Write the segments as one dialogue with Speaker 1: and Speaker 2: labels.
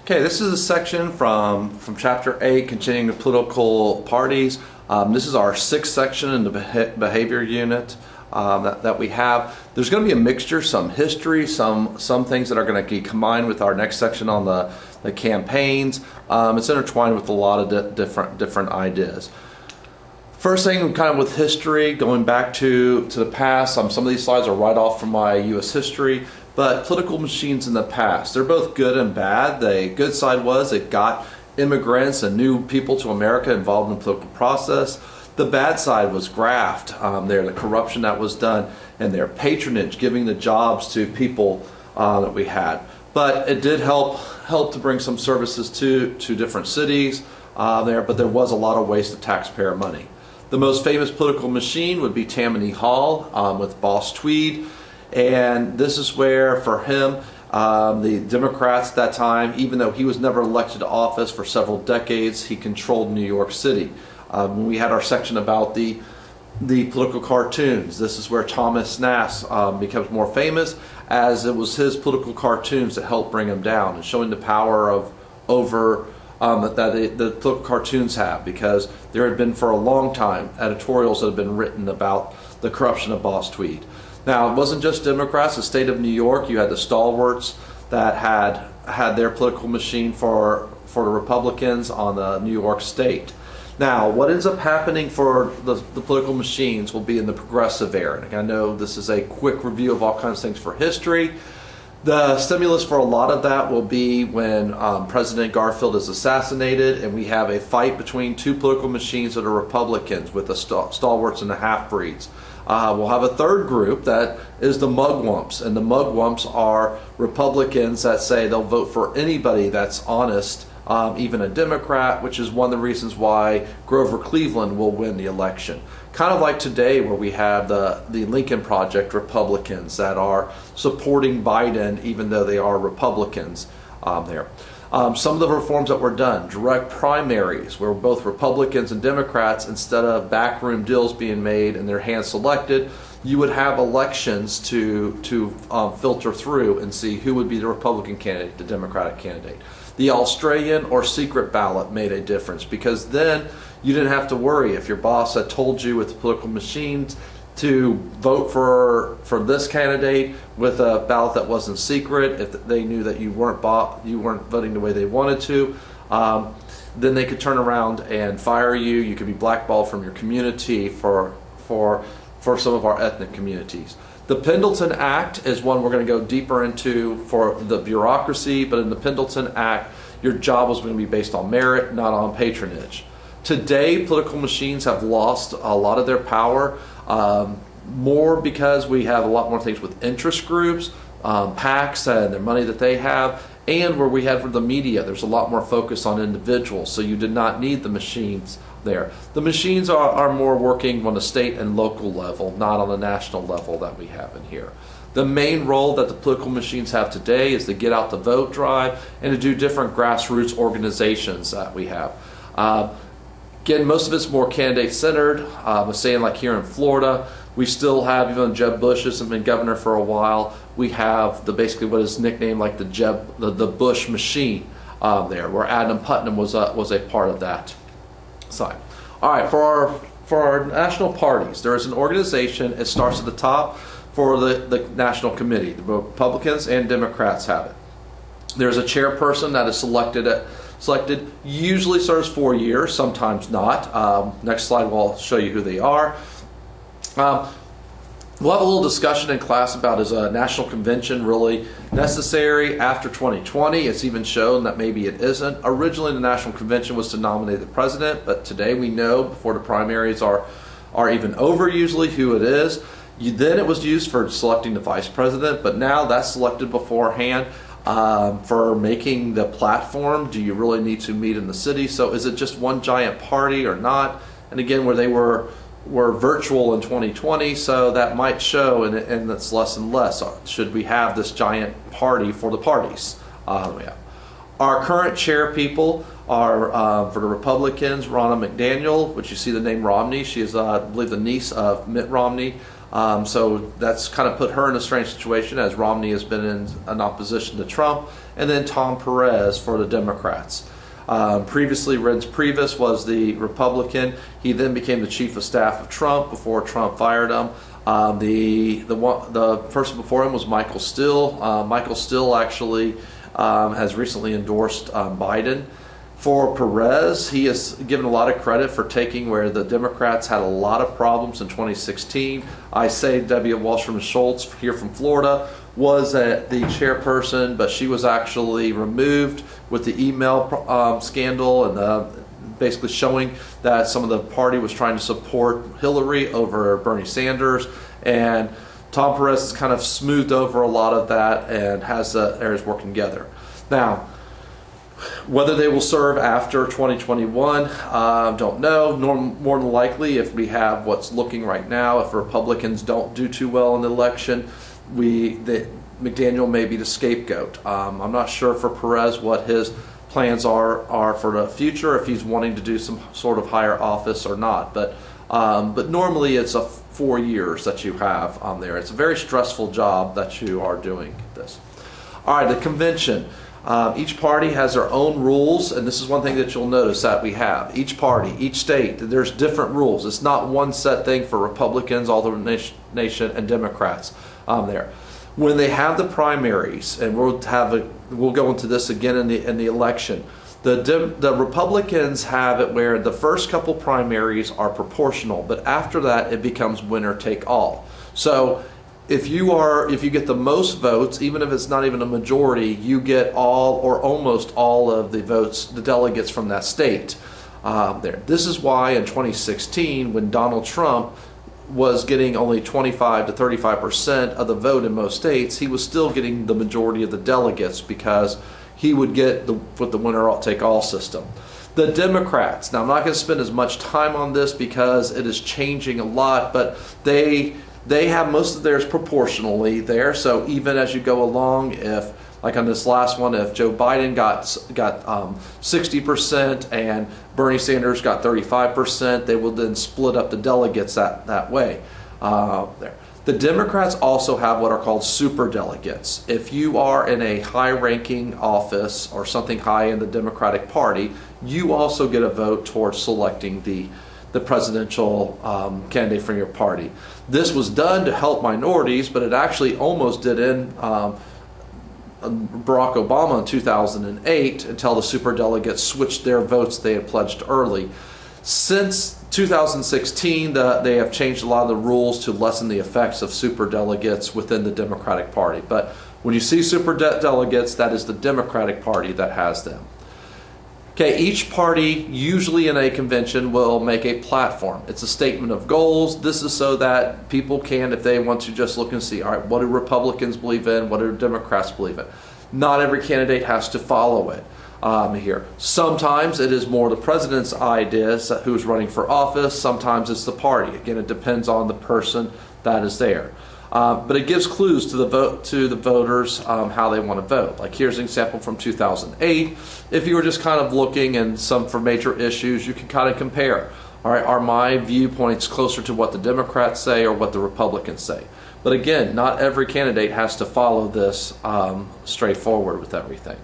Speaker 1: Okay, this is a section from Chapter 8, continuing the political parties. This is our sixth section in the behavior unit that we have. There's going to be a mixture, some history, some things that are going to be combined with our next section on the campaigns. It's intertwined with a lot of different ideas. First thing, kind of with history, going back to the past. Some of these slides are right off from my U.S. history. But political machines in the past, they're both good and bad. The good side was it got immigrants and new people to America involved in the political process. The bad side was graft, the corruption that was done, and their patronage, giving the jobs to people that we had. But it did help to bring some services to different cities but there was a lot of waste of taxpayer money. The most famous political machine would be Tammany Hall with Boss Tweed. And this is where, for him, the Democrats at that time, even though he was never elected to office for several decades, he controlled New York City. When we had our section about the political cartoons, this is where Thomas Nass becomes more famous, as it was his political cartoons that helped bring him down and showing the power of that the political cartoons have, because there had been for a long time editorials that had been written about the corruption of Boss Tweed. Now, it wasn't just Democrats. The state of New York, you had the stalwarts that had their political machine for the Republicans on the New York state. Now, what ends up happening for the political machines will be in the progressive era. And I know this is a quick review of all kinds of things for history. The stimulus for a lot of that will be when President Garfield is assassinated, and we have a fight between two political machines that are Republicans with the stalwarts and the half-breeds. We'll have a third group that is the mugwumps, and the mugwumps are Republicans that say they'll vote for anybody that's honest, even a Democrat, which is one of the reasons why Grover Cleveland will win the election. Kind of like today, where we have the Lincoln Project Republicans that are supporting Biden even though they are Republicans there. Some of the reforms that were done, direct primaries, where both Republicans and Democrats, instead of backroom deals being made and their hands selected, you would have elections to filter through and see who would be the Republican candidate, the Democratic candidate. The Australian or secret ballot made a difference, because then you didn't have to worry if your boss had told you with the political machines to vote for this candidate with a ballot that wasn't secret. If they knew that you weren't voting the way they wanted to, then they could turn around and fire you. You could be blackballed from your community for some of our ethnic communities. The Pendleton Act is one we're going to go deeper into for the bureaucracy, but in the Pendleton Act, your job was going to be based on merit, not on patronage. Today, political machines have lost a lot of their power, more because we have a lot more things with interest groups, PACs and the money that they have, and where we have for the media, there's a lot more focus on individuals, so you did not need the machines there. The machines are more working on the state and local level, not on the national level that we have in here. The main role that the political machines have today is to get out the vote drive and to do different grassroots organizations that we have. Again, most of it's more candidate-centered. I was saying, like here in Florida, we still have, even though Jeb Bush hasn't been governor for a while, we have basically what is nicknamed like the Bush machine there, where Adam Putnam was a part of that side. All right, for our national parties, there is an organization. It starts at the top for the National Committee. The Republicans and Democrats have it. There's a chairperson that is selected, usually serves 4 years, sometimes not. Next slide will show you who they are. We'll have a little discussion in class about, is a national convention really necessary after 2020? It's even shown that maybe it isn't. Originally, the national convention was to nominate the president, but today we know, before the primaries are even over usually, who it is. Then it was used for selecting the vice president, but now that's selected beforehand. For making the platform, do you really need to meet in the city? So is it just one giant party or not? And again, where they were virtual in 2020, so that might show, and it's less and less. Should we have this giant party for the parties? Yeah. Our current chair people are, for the Republicans, Ronna McDaniel, which you see the name Romney. She is, I believe, the niece of Mitt Romney. So that's kind of put her in a strange situation, as Romney has been in an opposition to Trump. And then Tom Perez for the Democrats. Previously, Reince Priebus was the Republican. He then became the chief of staff of Trump before Trump fired him. The person before him was Michael Steele. Michael Steele actually has recently endorsed Biden. For Perez, he is given a lot of credit for taking where the Democrats had a lot of problems in 2016. I say W. Wallstrom Schultz here from Florida was the chairperson, but she was actually removed with the email scandal and basically showing that some of the party was trying to support Hillary over Bernie Sanders. And Tom Perez has kind of smoothed over a lot of that and has the areas working together. Now, whether they will serve after 2021, don't know. More than likely, if we have what's looking right now, if Republicans don't do too well in the election, McDaniel may be the scapegoat. I'm not sure for Perez what his plans are for the future, if he's wanting to do some sort of higher office or not. But normally it's 4 years that you have on there. It's a very stressful job that you are doing this. All right, the convention. Each party has their own rules, and this is one thing that you'll notice that we have. Each party, each state, there's different rules. It's not one set thing for Republicans, all the nation, and Democrats there. When they have the primaries, and we'll go into this again in the election, the Republicans have it where the first couple primaries are proportional, but after that it becomes winner take all. So if you get the most votes, even if it's not even a majority, you get all or almost all of the votes, the delegates from that state there. This is why in 2016, when Donald Trump was getting only 25 to 35% of the vote in most states, he was still getting the majority of the delegates because he would get with the winner-take-all system. The Democrats, now I'm not going to spend as much time on this because it is changing a lot, but they have most of theirs proportionally there. So even as you go along, if like on this last one, if Joe Biden got 60% and Bernie Sanders got 35%, they will then split up the delegates that way there. The Democrats also have what are called super delegates. If you are in a high-ranking office or something high in the Democratic Party, you also get a vote towards selecting the presidential candidate from your party. This was done to help minorities, but it actually almost did in Barack Obama in 2008 until the superdelegates switched their votes they had pledged early. Since 2016, they have changed a lot of the rules to lessen the effects of superdelegates within the Democratic Party. But when you see superdelegates, that is the Democratic Party that has them. Okay, each party, usually in a convention, will make a platform. It's a statement of goals. This is so that people can, if they want to just look and see, all right, what do Republicans believe in? What do Democrats believe in? Not every candidate has to follow it here. Sometimes it is more the president's ideas who's running for office. Sometimes it's the party. Again, it depends on the person that is there. But it gives clues to the voters how they want to vote. Like here's an example from 2008. If you were just kind of looking and for major issues, you can kind of compare. All right, are my viewpoints closer to what the Democrats say or what the Republicans say? But again, not every candidate has to follow this straightforward with everything.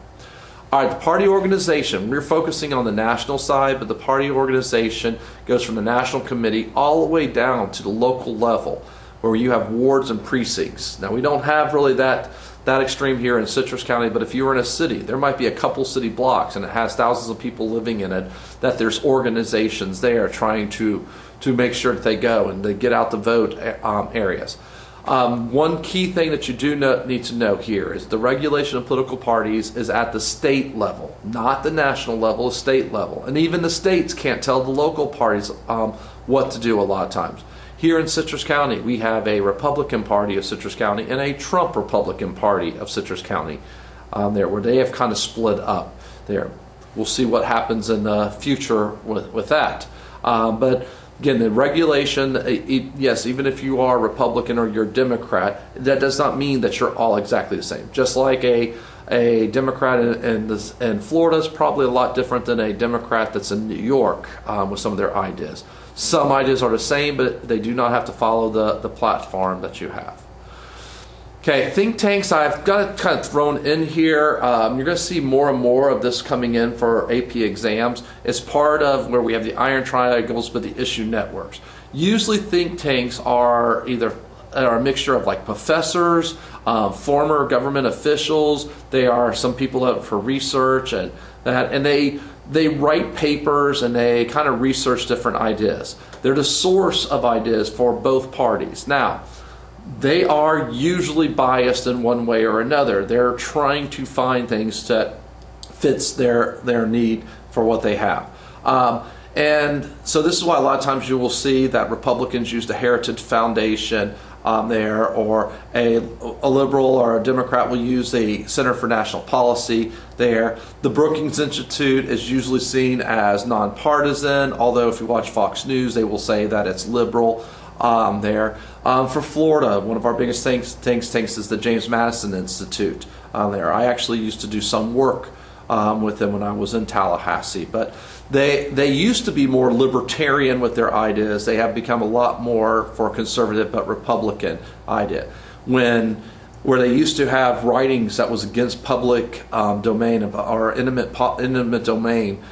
Speaker 1: All right, the party organization. We're focusing on the national side, but the party organization goes from the national committee all the way down to the local level, where you have wards and precincts. Now, we don't have really that extreme here in Citrus County, but if you were in a city, there might be a couple city blocks and it has thousands of people living in it, that there's organizations there trying to make sure that they go and they get out the vote areas. One key thing that you do need to know here is the regulation of political parties is at the state level, not the national level, the state level. And even the states can't tell the local parties what to do a lot of times. Here in Citrus County, we have a Republican Party of Citrus County and a Trump Republican Party of Citrus County there, where they have kind of split up there. We'll see what happens in the future with that. But again, the regulation, yes, even if you are Republican or you're Democrat, that does not mean that you're all exactly the same. Just like a Democrat in Florida is probably a lot different than a Democrat that's in New York with some of their ideas. Some ideas are the same, but they do not have to follow the platform that you have. Okay, think tanks, I've got it kind of thrown in here. You're going to see more and more of this coming in for AP exams. It's part of where we have the iron triangles, but the issue networks. Usually think tanks are either a mixture of like professors, former government officials. They are some people out for research and that, and they write papers and they kind of research different ideas. They're the source of ideas for both parties. Now, they are usually biased in one way or another. They're trying to find things that fits their need for what they have. And so this is why a lot of times you will see that Republicans use the Heritage Foundation there, or a liberal or a Democrat will use the Center for National Policy there. The Brookings Institute is usually seen as nonpartisan, although if you watch Fox News, they will say that it's liberal there. For Florida, one of our biggest think tanks is the James Madison Institute there. I actually used to do some work with them when I was in Tallahassee, but they used to be more libertarian with their ideas. They have become a lot more for conservative but Republican idea. Where they used to have writings that was against public domain or intimate domain.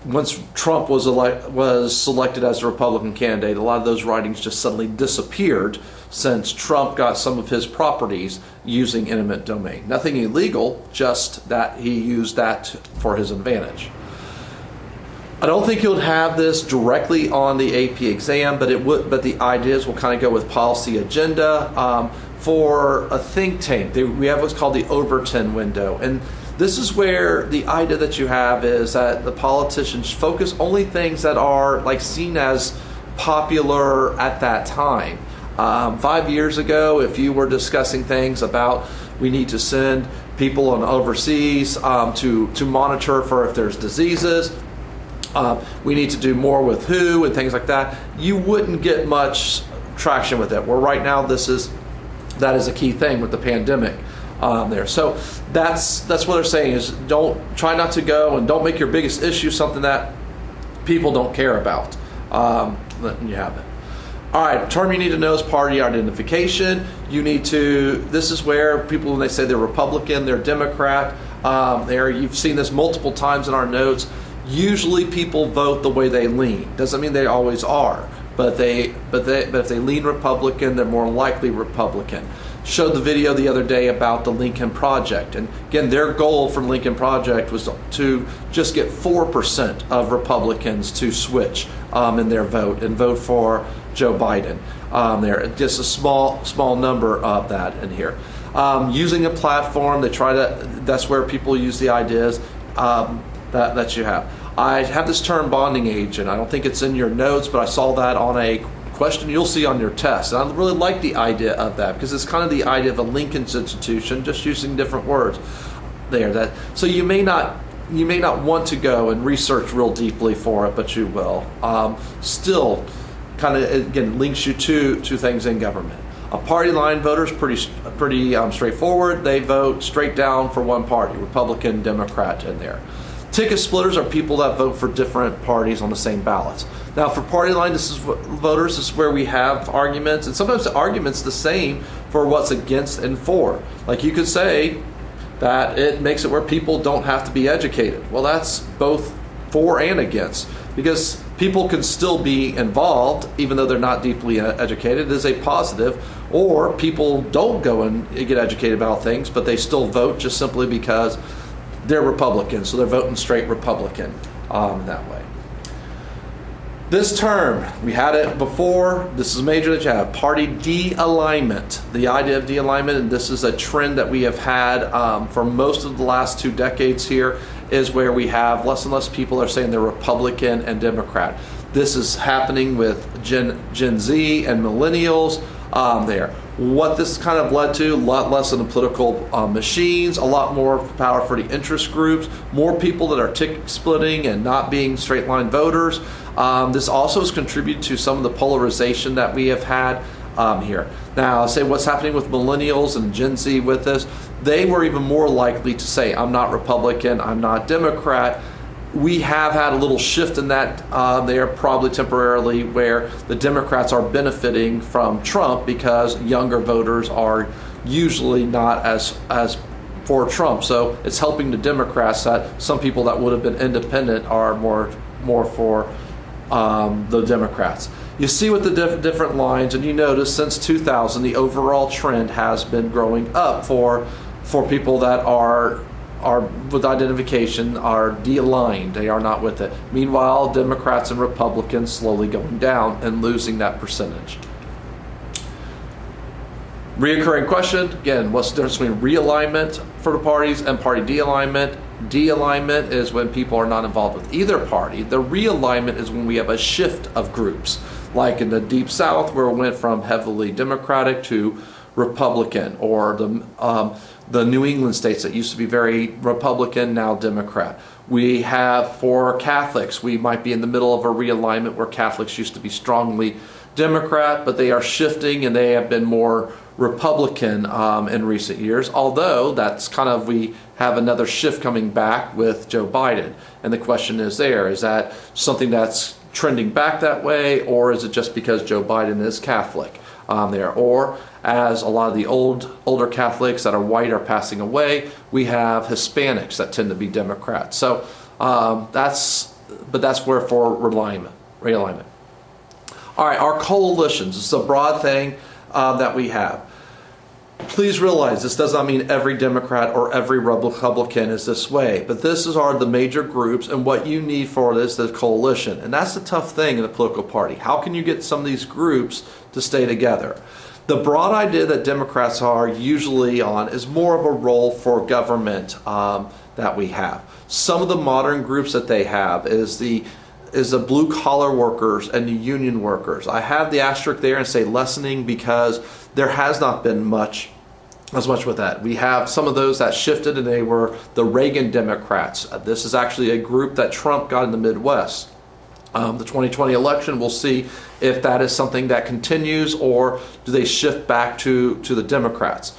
Speaker 1: Once Trump was selected as a Republican candidate, a lot of those writings just suddenly disappeared since Trump got some of his properties using eminent domain. Nothing illegal, just that he used that for his advantage. I don't think you'll have this directly on the AP exam, but the ideas will kind of go with policy agenda. For a think tank, we have what's called the Overton Window, and this is where the idea that you have is that the politicians focus only things that are like seen as popular at that time. 5 years ago, if you were discussing things about we need to send people on overseas to monitor for if there's diseases, we need to do more with WHO and things like that, you wouldn't get much traction with it. Where right now that is a key thing with the pandemic. There. So that's what they're saying is try not to go and don't make your biggest issue something that people don't care about. You have it. All right, term you need to know is party identification. This is where people, when they say they're Republican, they're Democrat, you've seen this multiple times in our notes. Usually people vote the way they lean. Doesn't mean they always are, but if they lean Republican, they're more likely Republican. Showed the video the other day about the Lincoln Project, and again, their goal from Lincoln Project was to just get 4% of Republicans to switch in their vote and vote for Joe Biden. Just a small number of that in here. Using a platform, that's where people use the ideas that you have. I have this term bonding agent. I don't think it's in your notes, but I saw that on a question you'll see on your test. And I really like the idea of that because it's kind of the idea of a Lincoln's institution, just using different words there. So you may not want to go and research real deeply for it, but you will. Still, kind of again links you to things in government. A party line voter is pretty straightforward. They vote straight down for one party, Republican, Democrat in there. Ticket splitters are people that vote for different parties on the same ballots. Now for party line voters, this is where we have arguments, and sometimes the argument's the same for what's against and for. Like you could say that it makes it where people don't have to be educated. Well, that's both for and against, because people can still be involved even though they're not deeply educated. It is a positive. Or people don't go and get educated about things, but they still vote just simply because they're Republican, so they're voting straight Republican that way. This term, we had it before. This is major that you have party de-alignment. The idea of de-alignment, and this is a trend that we have had for most of the last 2 decades here, is where we have less and less people are saying they're Republican and Democrat. This is happening with Gen Z and millennials there. What this kind of led to, a lot less in the political machines, a lot more power for the interest groups, more people that are ticket splitting and not being straight line voters. This also has contributed to some of the polarization that we have had here. Now, I'll say what's happening with millennials and Gen Z with this. They were even more likely to say, I'm not Republican, I'm not Democrat, we have had a little shift in that there, probably temporarily, where the Democrats are benefiting from Trump because younger voters are usually not as for Trump. So it's helping the Democrats that some people that would have been independent are more for the Democrats. You see with the different lines, and you notice since 2000, the overall trend has been growing up for people that are with identification are de-aligned. They are not with it. Meanwhile, Democrats and Republicans slowly going down and losing that percentage. Reoccurring question, again, what's the difference between realignment for the parties and party de-alignment? De-alignment is when people are not involved with either party. The realignment is when we have a shift of groups, like in the Deep South, where it went from heavily Democratic to Republican, or the New England states that used to be very Republican, now Democrat. We have, for Catholics, we might be in the middle of a realignment where Catholics used to be strongly Democrat, but they are shifting and they have been more Republican in recent years, although that's kind of, we have another shift coming back with Joe Biden. And the question is that something that's trending back that way, or is it just because Joe Biden is Catholic there? Or as a lot of the older Catholics that are white are passing away, we have Hispanics that tend to be Democrats. So that's where for realignment. All right, our coalitions. This is a broad thing that we have. Please realize this does not mean every Democrat or every Republican is this way, but this are the major groups, and what you need for this is coalition. And that's the tough thing in the political party. How can you get some of these groups to stay together? The broad idea that Democrats are usually on is more of a role for government that we have. Some of the modern groups that they have is the blue collar workers and the union workers. I have the asterisk there and say lessening because there has not been as much with that. We have some of those that shifted, and they were the Reagan Democrats. This is actually a group that Trump got in the Midwest. The 2020 election, we'll see if that is something that continues, or do they shift back to the Democrats.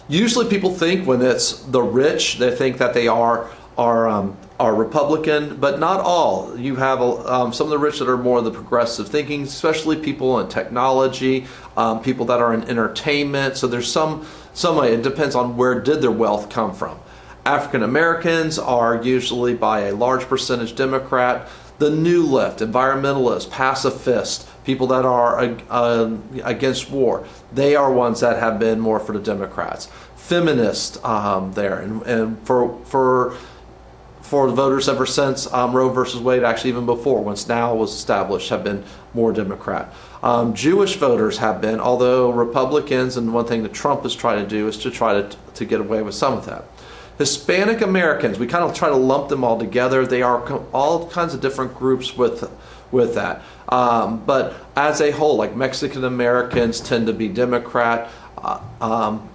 Speaker 1: Usually people think when it's the rich, they think that they are Republican, but not all. You have some of the rich that are more of the progressive thinking, especially people in technology, people that are in entertainment. So there's some way, it depends on where did their wealth come from. African Americans are usually by a large percentage Democrat. The new left, environmentalists, pacifists, people that are against war, they are ones that have been more for the Democrats. Feminists there, and for the voters ever since Roe versus Wade, actually even before, once now was established, have been more Democrat. Jewish voters have been, although Republicans, and one thing that Trump is trying to do is to try to get away with some of that. Hispanic Americans, we kind of try to lump them all together. They are all kinds of different groups with that. But as a whole, like Mexican Americans tend to be Democrat,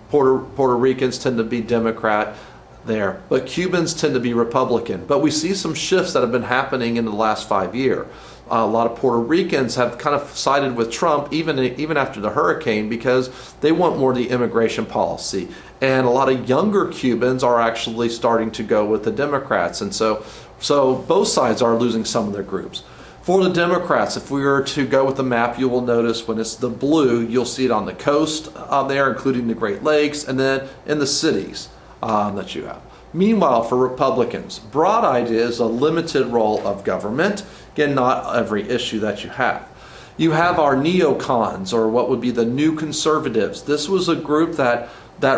Speaker 1: Puerto Ricans tend to be Democrat there, but Cubans tend to be Republican. But we see some shifts that have been happening in the last 5 years. A lot of Puerto Ricans have kind of sided with Trump even after the hurricane, because they want more of the immigration policy. And a lot of younger Cubans are actually starting to go with the Democrats. And so both sides are losing some of their groups. For the Democrats, if we were to go with the map, you will notice when it's the blue, you'll see it on the coast there, including the Great Lakes, and then in the cities that you have. Meanwhile, for Republicans, broad idea is a limited role of government. Again, not every issue that you have. You have our neocons, or what would be the new conservatives. This was a group that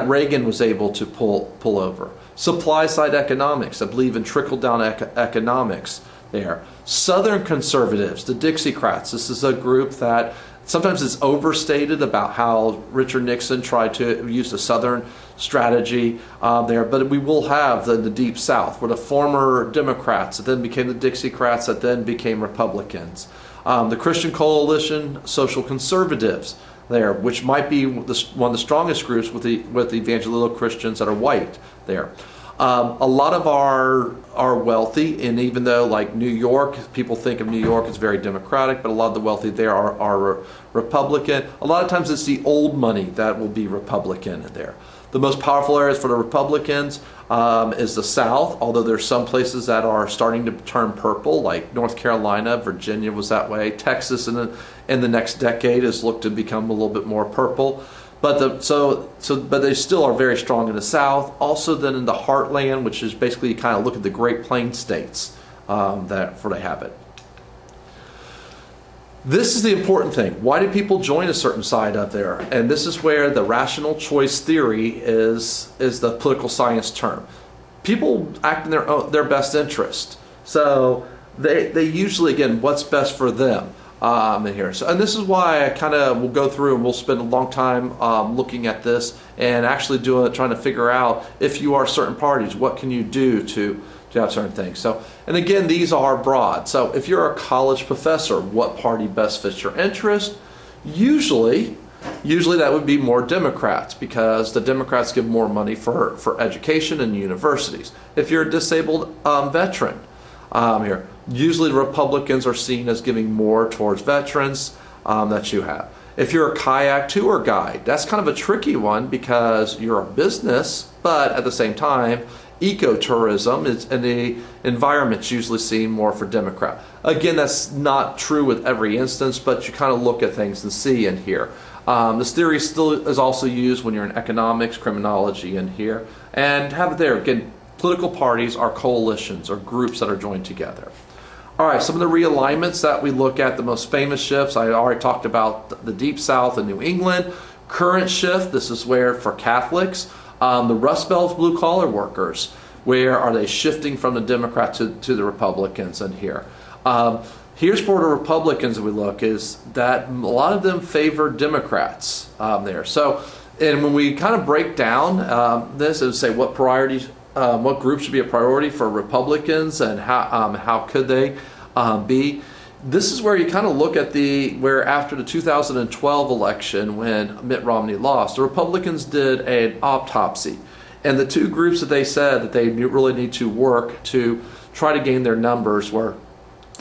Speaker 1: Reagan was able to pull over. Supply side economics, I believe in trickle down economics there. Southern conservatives, the Dixiecrats. This is a group that sometimes is overstated about how Richard Nixon tried to use the Southern strategy there, but we will have the Deep South, where the former Democrats that then became the Dixiecrats that then became Republicans. The Christian Coalition, social conservatives there, which might be one of the strongest groups with the evangelical Christians that are white there. A lot of are wealthy, and even though like New York, people think of New York as very Democratic, but a lot of the wealthy there are Republican. A lot of times it's the old money that will be Republican there. The most powerful areas for the Republicans is the South, although there's some places that are starting to turn purple, like North Carolina, Virginia was that way. Texas in the next decade is looked to become a little bit more purple. But but they still are very strong in the South. Also then in the heartland, which is basically you kind of look at the Great Plains states that they have it. This is the important thing. Why do people join a certain side up there? And this is where the rational choice theory is the political science term. People act in their best interest. So they usually, again, what's best for them in here. So, and this is why I kind of will go through and we'll spend a long time looking at this and actually trying to figure out if you are certain parties, what can you do to have certain things. So, and again, these are broad. So if you're a college professor, what party best fits your interest? Usually that would be more Democrats, because the Democrats give more money for education and universities. If you're a disabled veteran here, usually the Republicans are seen as giving more towards veterans that you have. If you're a kayak tour guide, that's kind of a tricky one because you're a business, but at the same time, ecotourism and the environment's usually seen more for Democrat. Again, that's not true with every instance, but you kind of look at things and see in here. This theory still is also used when you're in economics, criminology in here. And have it there. Again, political parties are coalitions or groups that are joined together. All right, some of the realignments that we look at, the most famous shifts, I already talked about the Deep South and New England. Current shift, this is where for Catholics, the Rust Belt blue collar workers, where are they shifting from the Democrats to the Republicans in here? Here's for the Republicans that we look is that a lot of them favor Democrats there. So, and when we kind of break down this and say what priorities, what groups should be a priority for Republicans and how could they be, this is where you kind of look at where after the 2012 election when Mitt Romney lost, the Republicans did an autopsy. And the two groups that they said that they really need to work to try to gain their numbers were,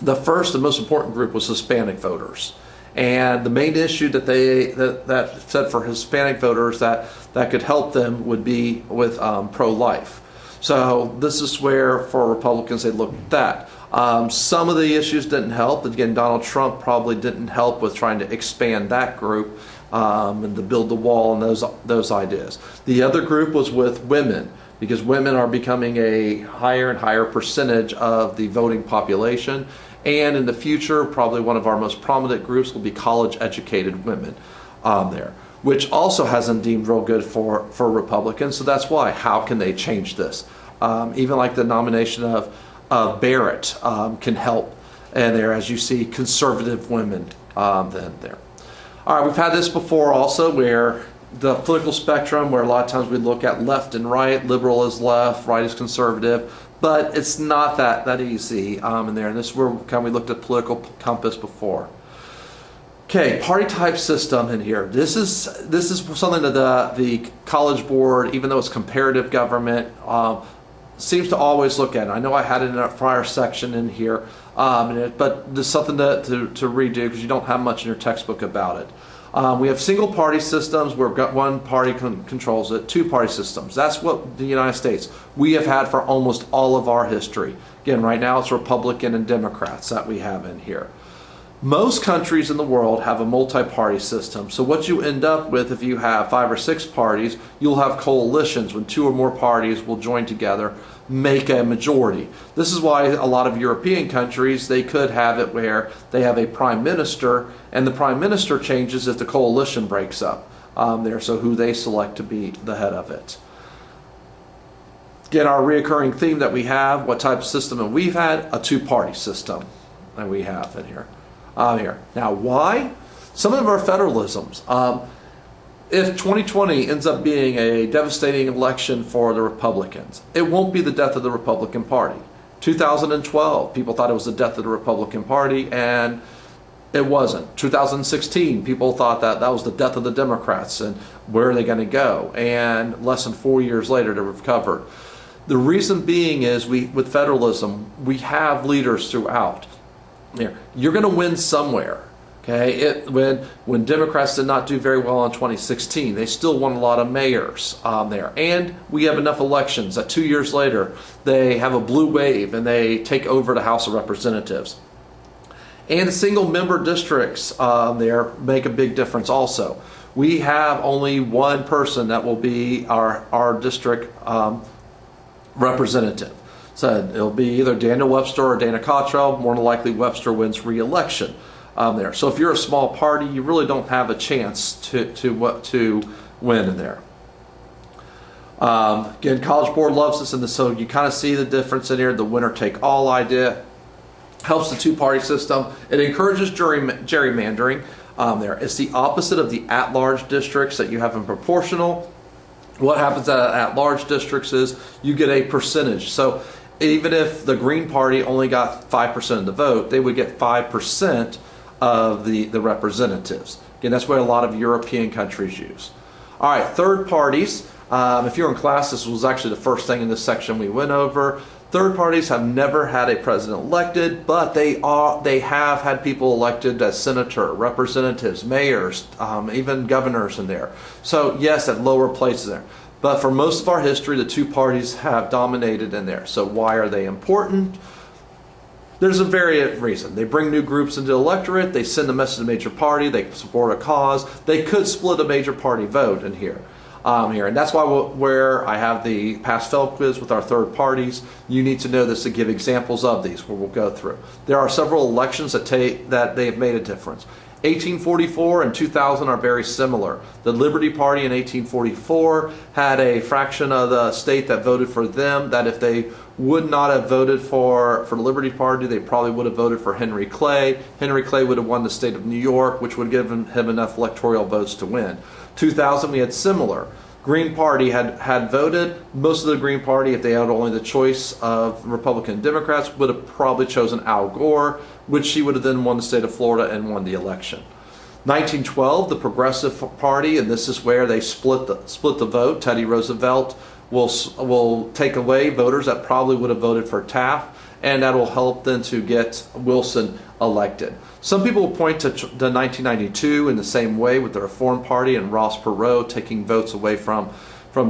Speaker 1: the first and most important group was Hispanic voters. And the main issue that that said for Hispanic voters that could help them would be with pro-life. So this is where for Republicans they looked at that. Some of the issues didn't help. Again, Donald Trump probably didn't help with trying to expand that group and to build the wall and those ideas. The other group was with women, because women are becoming a higher and higher percentage of the voting population. And in the future, probably one of our most prominent groups will be college-educated women there, which also hasn't deemed real good for Republicans. So that's why. How can they change this? Even like the nomination of Barrett can help. And there, as you see, conservative women then there. All right, we've had this before also, where the political spectrum, where a lot of times we look at left and right, liberal is left, right is conservative, but it's not that easy in there. And this is where we looked at political compass before. Okay, party type system in here. This is something that the College Board, even though it's comparative government, seems to always look at. I know I had it in a prior section in here, but there's something to redo because you don't have much in your textbook about it. We have single party systems where one party controls it, two party systems. That's what the United States, we have had for almost all of our history. Again, right now it's Republican and Democrats that we have in here. Most countries in the world have a multi-party system. So what you end up with, if you have 5 or 6 parties, you'll have coalitions when 2 or more parties will join together, make a majority. This is why a lot of European countries, they could have it where they have a prime minister, and the prime minister changes if the coalition breaks up there, so who they select to be the head of it. Again, our reoccurring theme that we have, what type of system have we had? A 2-party system that we have in here. Now, why? Some of them are federalisms. If 2020 ends up being a devastating election for the Republicans, it won't be the death of the Republican Party. 2012, people thought it was the death of the Republican Party, and it wasn't. 2016, people thought that was the death of the Democrats, and where are they going to go? And less than 4 years later, they recovered. The reason being is with federalism, we have leaders throughout. You're going to win somewhere. Okay, when Democrats did not do very well in 2016, they still won a lot of mayors there. And we have enough elections that 2 years later, they have a blue wave and they take over the House of Representatives. And the single member districts there make a big difference also. We have only one person that will be our district representative. So it'll be either Daniel Webster or Dana Cottrell. More than likely Webster wins re-election there. So if you're a small party, you really don't have a chance to win in there. Again, College Board loves this, and so you kind of see the difference in here. The winner-take-all idea helps the two-party system. It encourages gerrymandering there. It's the opposite of the at-large districts that you have in proportional. What happens at large districts is you get a percentage. So even if the Green Party only got 5% of the vote, they would get 5% of the representatives. Again, that's what a lot of European countries use. All right, third parties. If you're in class, this was actually the first thing in this section we went over. Third parties have never had a president elected, but they have had people elected as senator, representatives, mayors, even governors in there. So yes, at lower places there. But for most of our history, the two parties have dominated in there. So why are they important? There's a varied reason. They bring new groups into the electorate. They send a message to a major party. They support a cause. They could split a major party vote in here. And that's why where I have the pass-fail quiz with our third parties, you need to know this to give examples of these where we'll go through. There are several elections that they have made a difference. 1844 and 2000 are very similar. The Liberty Party in 1844 had a fraction of the state that voted for them, that if they would not have voted for the Liberty Party, they probably would have voted for Henry Clay. Henry Clay would have won the state of New York, which would give him enough electoral votes to win. 2000, we had similar. Green Party had voted. Most of the Green Party, if they had only the choice of Republican and Democrats, would have probably chosen Al Gore, which he would have then won the state of Florida and won the election. 1912, the Progressive Party, and this is where they split the vote. Teddy Roosevelt will take away voters that probably would have voted for Taft, and that will help them to get Wilson elected. Some people will point to 1992 in the same way with the Reform Party and Ross Perot taking votes away from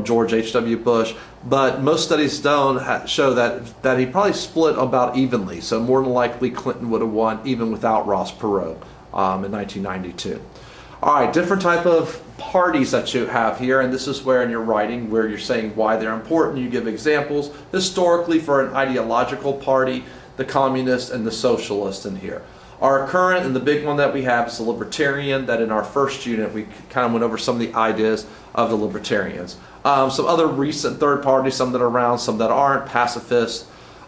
Speaker 1: George H.W. Bush, but most studies don't show that he probably split about evenly, so more than likely Clinton would have won even without Ross Perot in 1992. All right, different type of parties that you have here, and this is where in your writing where you're saying why they're important, you give examples. Historically, for an ideological party, the communist and the socialist in here. Our current and the big one that we have is the libertarian, that in our first unit we kind of went over some of the ideas of the libertarians. Some other recent third parties, some that are around, some that aren't, pacifist,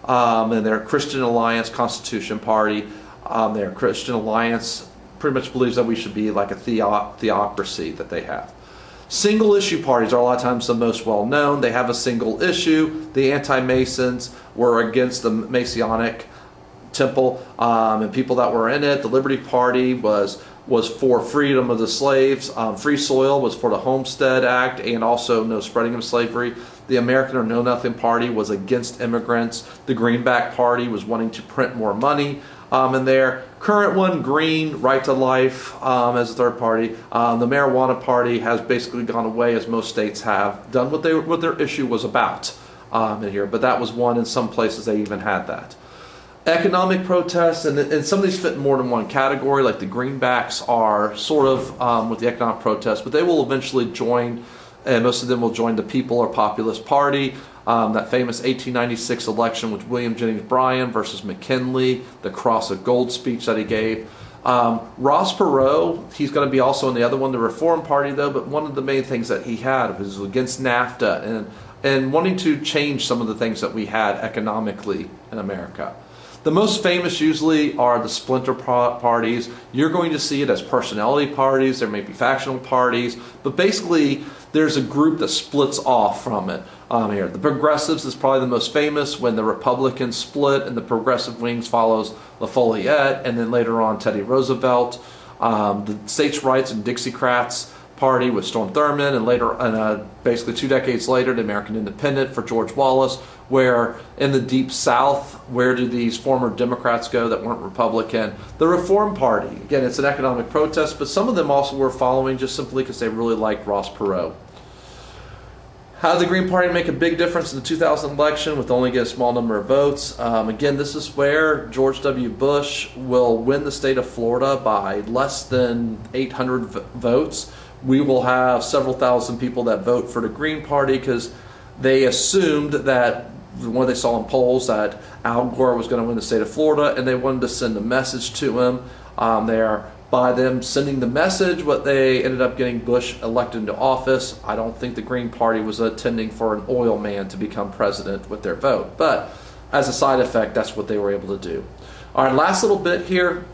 Speaker 1: and their Christian Alliance Constitution Party. Their Christian Alliance pretty much believes that we should be like a theocracy that they have. Single issue parties are a lot of times the most well known. They have a single issue. The anti-Masons were against the Masonic temple and people that were in it. The Liberty Party was for freedom of the slaves. Free Soil was for the Homestead Act and also no spreading of slavery. The American or Know Nothing Party was against immigrants. The Greenback Party was wanting to print more money. And their current one, Green, Right to Life, as a third party. The Marijuana Party has basically gone away, as most states have done what their issue was about in here. But that was one. In some places they even had that. Economic protests, and some of these fit in more than one category, like the Greenbacks are sort of with the economic protests, but they will eventually join, and most of them will join the People or Populist Party. That famous 1896 election with William Jennings Bryan versus McKinley, the Cross of Gold speech that he gave. Ross Perot, he's going to be also in the other one, the Reform Party though, but one of the main things that he had was against NAFTA and wanting to change some of the things that we had economically in America. The most famous usually are the splinter parties. You're going to see it as personality parties. There may be factional parties, but basically there's a group that splits off from it here. The Progressives is probably the most famous, when the Republicans split and the progressive wings follows Lafayette, and then later on Teddy Roosevelt. The States' Rights and Dixiecrats, Party with Strom Thurmond, and later, basically 2 decades later, the American Independent for George Wallace, where in the Deep South, where do these former Democrats go that weren't Republican? The Reform Party. Again, it's an economic protest, but some of them also were following just simply because they really liked Ross Perot. How did the Green Party make a big difference in the 2000 election with only getting a small number of votes? Again, this is where George W. Bush will win the state of Florida by less than 800 votes. We will have several thousand people that vote for the Green Party because they assumed that when they saw in polls that Al Gore was going to win the state of Florida, and they wanted to send a message to him there. By them sending the message, what they ended up getting Bush elected into office. I don't think the Green Party was intending for an oil man to become president with their vote. But as a side effect, that's what they were able to do. All right, last little bit here.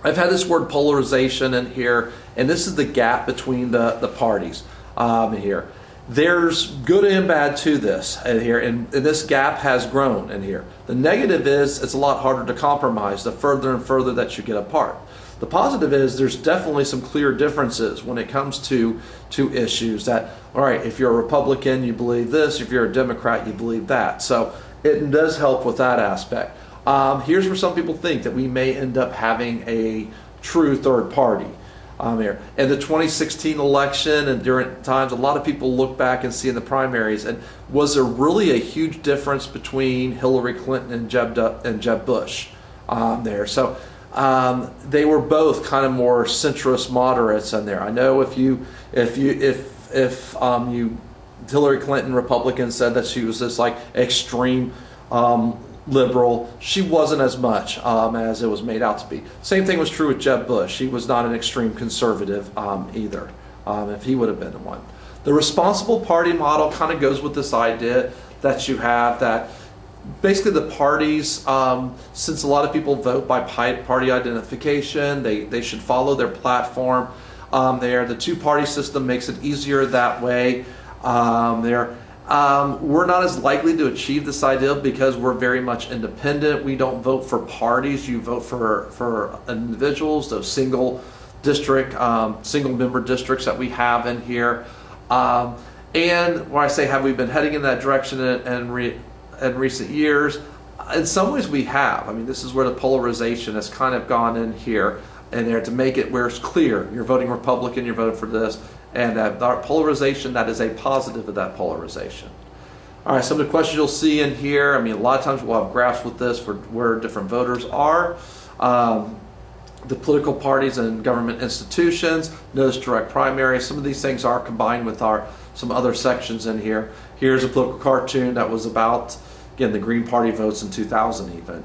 Speaker 1: I've had this word polarization in here, and this is the gap between the parties here. There's good and bad to this in here, and this gap has grown in here. The negative is it's a lot harder to compromise the further and further that you get apart. The positive is there's definitely some clear differences when it comes to issues that, all right, if you're a Republican, you believe this. If you're a Democrat, you believe that. So it does help with that aspect. Here's where some people think that we may end up having a true third party here. In the 2016 election and during times, a lot of people look back and see in the primaries, and was there really a huge difference between Hillary Clinton and Jeb Bush there? So they were both kind of more centrist moderates in there. I know if Hillary Clinton, Republican, said that she was this like extreme liberal, she wasn't as much as it was made out to be. Same thing was true with Jeb Bush. He was not an extreme conservative either, if he would have been the one. The responsible party model kind of goes with this idea that you have that basically the parties, since a lot of people vote by party identification, they should follow their platform there. The two-party system makes it easier that way there. We're not as likely to achieve this ideal because we're very much independent. We don't vote for parties. You vote for individuals, those single member districts that we have in here. And when I say have we been heading in that direction in recent years, in some ways we have. I mean, this is where the polarization has kind of gone in here and there to make it where it's clear you're voting Republican, you're voting for this, and that polarization, that is a positive of that polarization. All right, some of the questions you'll see in here, I mean, a lot of times we'll have graphs with this for where different voters are. The political parties and government institutions, notice direct primaries, some of these things are combined with some other sections in here. Here's a political cartoon that was about, again, the Green Party votes in 2000 even.